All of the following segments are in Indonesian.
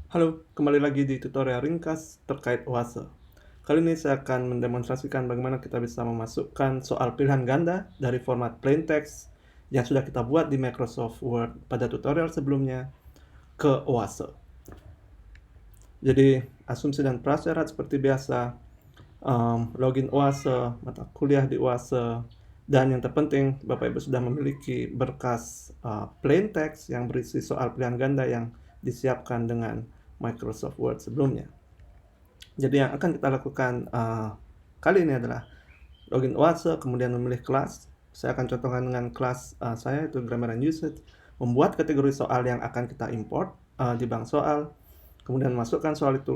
Halo, kembali lagi di tutorial ringkas terkait OASE. Kali ini saya akan mendemonstrasikan bagaimana kita bisa memasukkan soal pilihan ganda dari format plain text yang sudah kita buat di Microsoft Word pada tutorial sebelumnya ke OASE. Jadi, asumsi dan prasyarat seperti biasa, login OASE, mata kuliah di OASE, dan yang terpenting, Bapak Ibu sudah memiliki berkas plain text yang berisi soal pilihan ganda yang disiapkan dengan Microsoft Word sebelumnya. Jadi yang akan kita lakukan kali ini adalah login OASE, kemudian memilih kelas. Saya akan contohkan dengan kelas saya, itu Grammar and Usage, membuat kategori soal yang akan kita import di bank soal, kemudian masukkan soal itu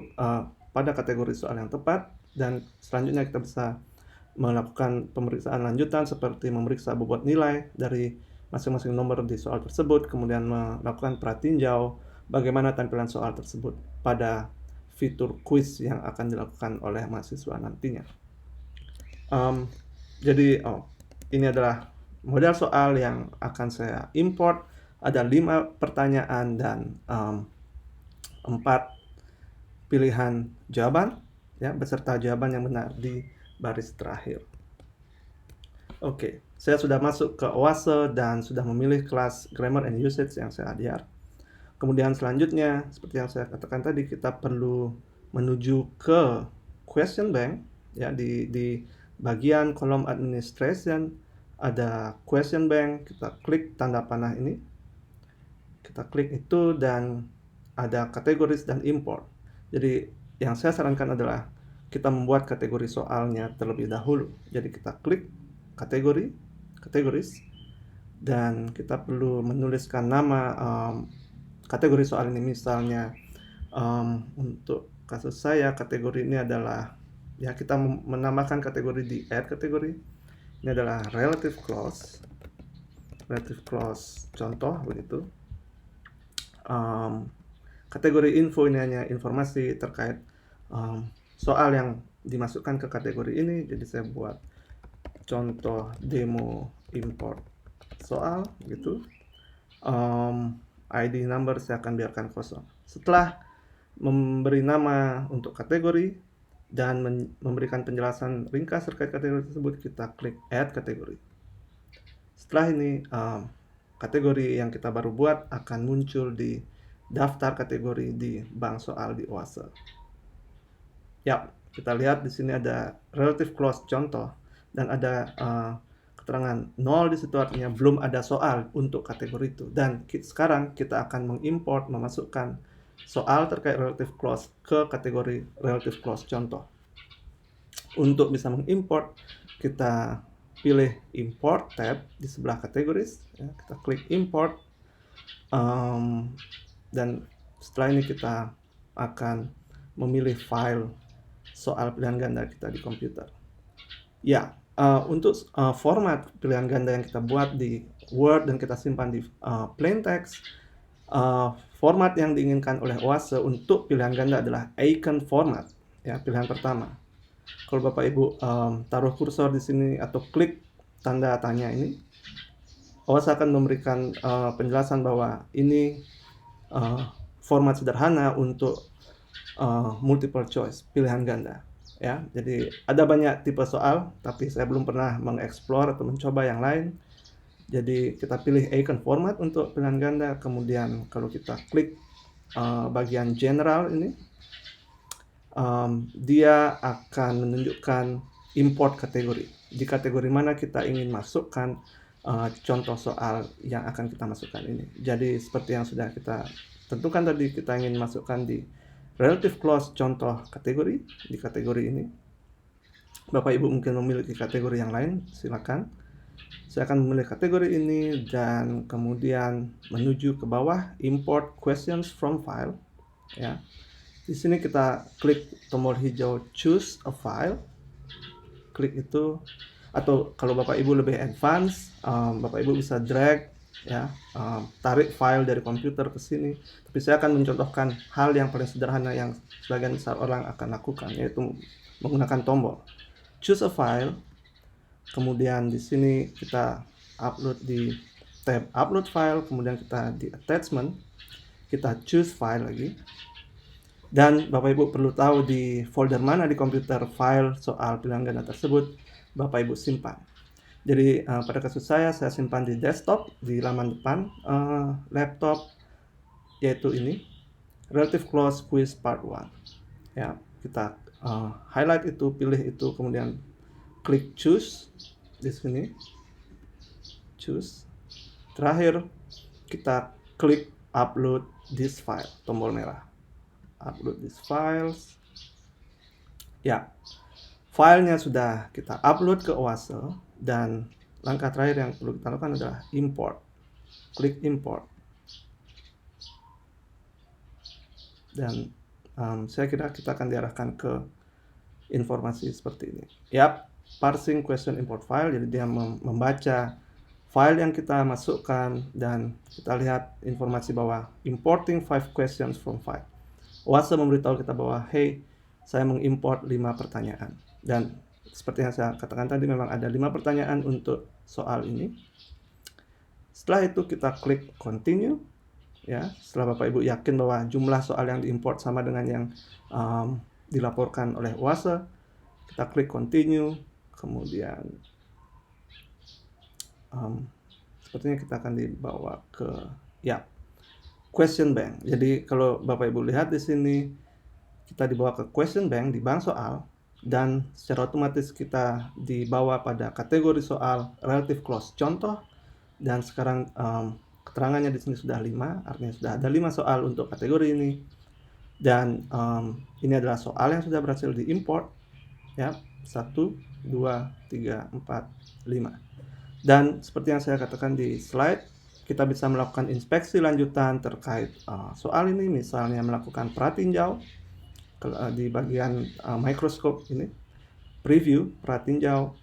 pada kategori soal yang tepat, dan selanjutnya kita bisa melakukan pemeriksaan lanjutan seperti memeriksa bobot nilai dari masing-masing nomor di soal tersebut, kemudian melakukan pratinjau bagaimana tampilan soal tersebut pada fitur quiz yang akan dilakukan oleh mahasiswa nantinya. Jadi ini adalah model soal yang akan saya import. Ada 5 pertanyaan dan 4 pilihan jawaban, ya, beserta jawaban yang benar di baris terakhir. Oke, saya sudah masuk ke OASE dan sudah memilih kelas Grammar and Usage yang saya ajar. Kemudian selanjutnya, seperti yang saya katakan tadi, kita perlu menuju ke question bank, ya, di bagian kolom administration ada question bank. Kita klik tanda panah ini, kita klik itu, dan ada kategoris dan import. Jadi yang saya sarankan adalah kita membuat kategori soalnya terlebih dahulu. Jadi kita klik kategori, kategoris, dan kita perlu menuliskan nama kategori soal ini. Misalnya untuk kasus saya, kategori ini adalah, ya, kita menambahkan kategori di add kategori. Ini adalah relative clause contoh begitu. Kategori info ini hanya informasi terkait soal yang dimasukkan ke kategori ini. Jadi saya buat contoh demo import soal gitu. ID number saya akan biarkan kosong. Setelah memberi nama untuk kategori dan memberikan penjelasan ringkas terkait kategori tersebut, kita klik add kategori. Setelah ini kategori yang kita baru buat akan muncul di daftar kategori di bank soal di OASE. Ya, kita lihat di sini ada relative clause contoh dan ada keterangan 0 di situ, artinya belum ada soal untuk kategori itu. Dan sekarang kita akan mengimport, memasukkan soal terkait relative clause ke kategori relative clause contoh. Untuk bisa mengimport, kita pilih import tab di sebelah kategoris, ya, kita klik import, dan setelah ini kita akan memilih file soal pilihan ganda kita di komputer. Ya, untuk format pilihan ganda yang kita buat di Word dan kita simpan di plain text, format yang diinginkan oleh OASE untuk pilihan ganda adalah icon format, ya, pilihan pertama. Kalau Bapak Ibu taruh kursor di sini atau klik tanda tanya ini, OASE akan memberikan penjelasan bahwa ini format sederhana untuk multiple choice, pilihan ganda. Ya, jadi ada banyak tipe soal, tapi saya belum pernah mengeksplor atau mencoba yang lain. Jadi kita pilih icon format untuk pilihan ganda, kemudian kalau kita klik bagian general ini, dia akan menunjukkan import kategori. Di kategori mana kita ingin masukkan contoh soal yang akan kita masukkan ini. Jadi seperti yang sudah kita tentukan tadi, kita ingin masukkan di relative clause contoh kategori, di kategori ini. Bapak Ibu mungkin memiliki kategori yang lain, silakan. Saya akan memilih kategori ini dan kemudian menuju ke bawah import questions from file, ya. Di sini kita klik tombol hijau choose a file. Klik itu, atau kalau Bapak Ibu lebih advance, Bapak Ibu bisa drag, ya, tarik file dari komputer ke sini. Tapi saya akan mencontohkan hal yang paling sederhana yang sebagian besar orang akan lakukan, yaitu menggunakan tombol choose a file. Kemudian di sini kita upload di tab upload file, kemudian kita di attachment, kita choose file lagi. Dan Bapak Ibu perlu tahu di folder mana di komputer file soal pilihan ganda tersebut Bapak Ibu simpan. Jadi pada kasus saya simpan di desktop di laman depan laptop, yaitu ini Relative Close Quiz Part 1. Ya, kita highlight itu, pilih itu, kemudian klik choose di sini, choose. Terakhir kita klik upload this file, tombol merah. Upload these files. Ya, filenya sudah kita upload ke Oase, dan langkah terakhir yang perlu kita lakukan adalah import. Klik import. Dan saya kira kita akan diarahkan ke informasi seperti ini. Yap, parsing question import file, jadi dia membaca file yang kita masukkan, dan kita lihat informasi bahwa importing 5 questions from file. Oase memberitahu kita bahwa, hey, saya mengimport 5 pertanyaan. Dan seperti yang saya katakan tadi, memang ada 5 pertanyaan untuk soal ini. Setelah itu kita klik continue. Ya, setelah Bapak Ibu yakin bahwa jumlah soal yang diimport sama dengan yang dilaporkan oleh Oase, kita klik continue. Kemudian sepertinya kita akan dibawa ke question bank. Jadi kalau Bapak Ibu lihat di sini, kita dibawa ke question bank, di bank soal, dan secara otomatis kita dibawa pada kategori soal relative close contoh, dan sekarang keterangannya di sini sudah 5, artinya sudah ada 5 soal untuk kategori ini. Dan ini adalah soal yang sudah berhasil diimport, ya, 1, 2, 3, 4, 5. Dan seperti yang saya katakan di slide, kita bisa melakukan inspeksi lanjutan terkait soal ini, misalnya melakukan pratinjau di bagian mikroskop ini, preview, pratinjau.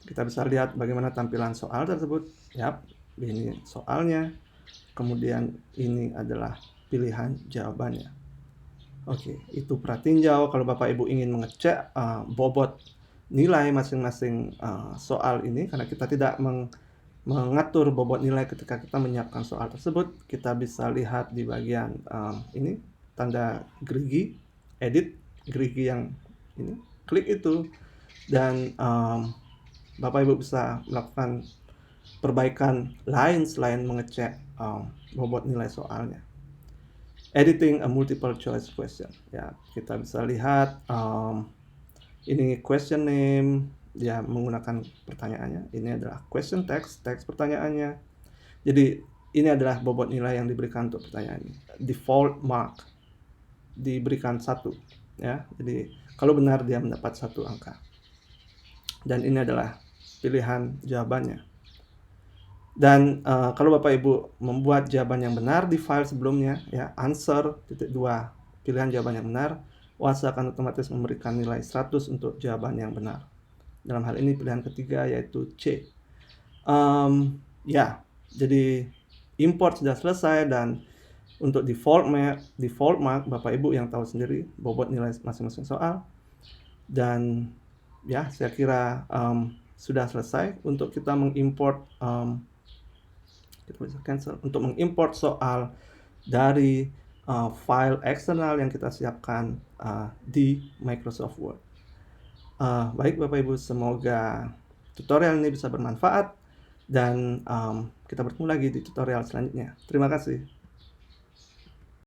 Kita bisa lihat bagaimana tampilan soal tersebut. Yap, ini soalnya, kemudian ini adalah pilihan jawabannya. Oke, itu pratinjau. Kalau Bapak Ibu ingin mengecek bobot nilai masing-masing soal ini, karena kita tidak mengatur bobot nilai ketika kita menyiapkan soal tersebut, kita bisa lihat di bagian ini, tanda gerigi, edit, gerigi yang ini, klik itu, dan Bapak Ibu bisa melakukan perbaikan lain selain mengecek bobot nilai soalnya. Editing a multiple choice question, ya, kita bisa lihat ini question name, dia menggunakan pertanyaannya. Ini adalah question text, teks pertanyaannya. Jadi ini adalah bobot nilai yang diberikan untuk pertanyaan ini. Default mark diberikan 1, ya. Jadi kalau benar dia mendapat 1 angka. Dan ini adalah pilihan jawabannya. Dan kalau Bapak Ibu membuat jawaban yang benar di file sebelumnya, ya, answer (2) pilihan jawaban yang benar, Oase akan otomatis memberikan nilai 100 untuk jawaban yang benar. Dalam hal ini pilihan ketiga yaitu C. Ya, jadi import sudah selesai, dan untuk default mark Bapak Ibu yang tahu sendiri bobot nilai masing-masing soal. Dan ya, saya kira sudah selesai untuk kita mengimport, kita bisa cancel, untuk mengimport soal dari file eksternal yang kita siapkan di Microsoft Word. Baik Bapak Ibu, semoga tutorial ini bisa bermanfaat, dan kita bertemu lagi di tutorial selanjutnya. Terima kasih.